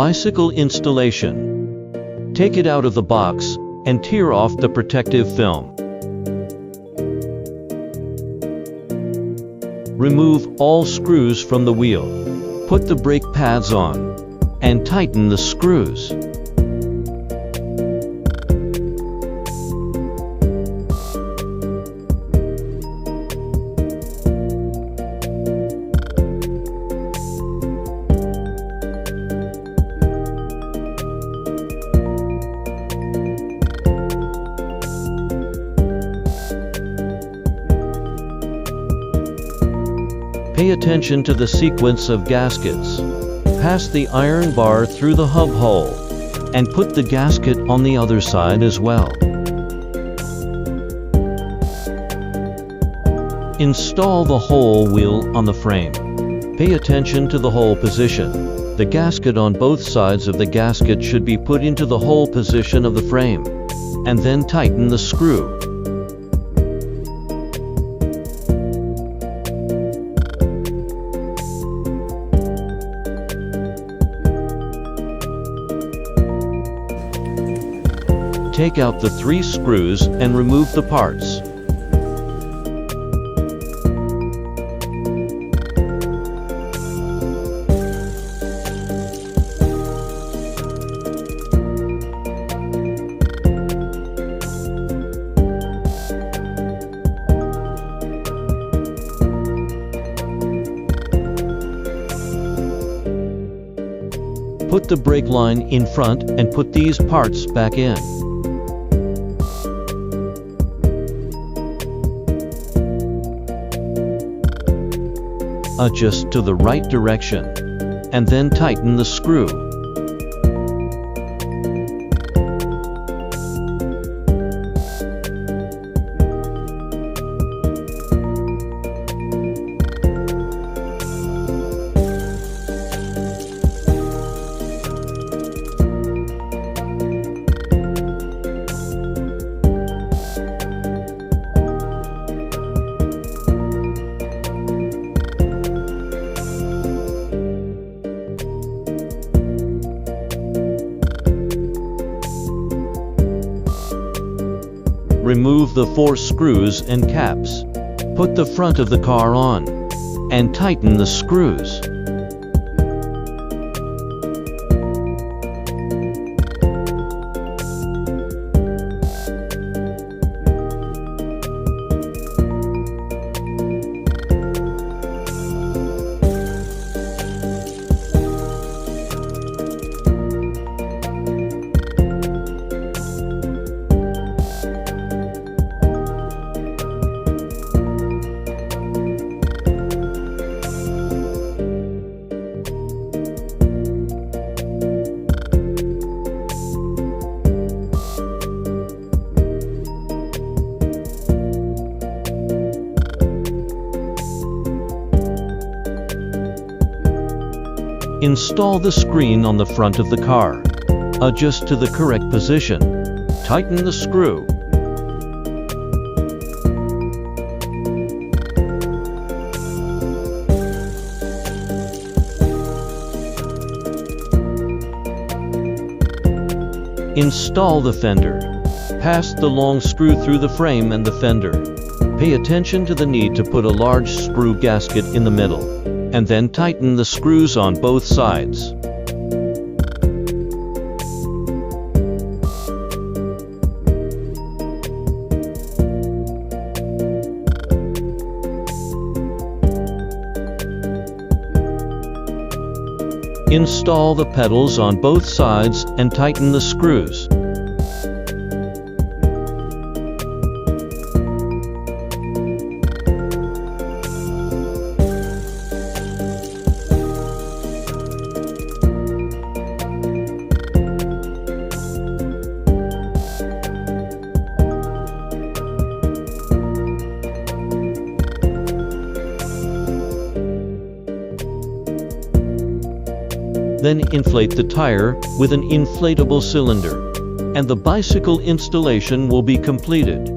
Bicycle installation. Take it out of the box and tear off the protective film. Remove all screws from the wheel. Put the brake pads on and tighten the screws. Pay attention to the sequence of gaskets. Pass the iron bar through the hub hole and put the gasket on the other side as well. Install the hole wheel on the frame. Pay attention to the hole position. The gasket on both sides of the gasket should be put into the hole position of the frame, and then tighten the screw. Take out the 3 screws and remove the parts. Put the brake line in front and put these parts back in. Adjust to the right direction, and then tighten the screw. Remove the 4 screws and caps. Put the front of the car on and tighten the screws. Install the screen on the front of the car. Adjust to the correct position. Tighten the screw. Install the fender. Pass the long screw through the frame and the fender. Pay attention to the need to put a large screw gasket in the middle, and then tighten the screws on both sides. Install the pedals on both sides and tighten the screws. Then inflate the tire with an inflatable cylinder, and the bicycle installation will be completed.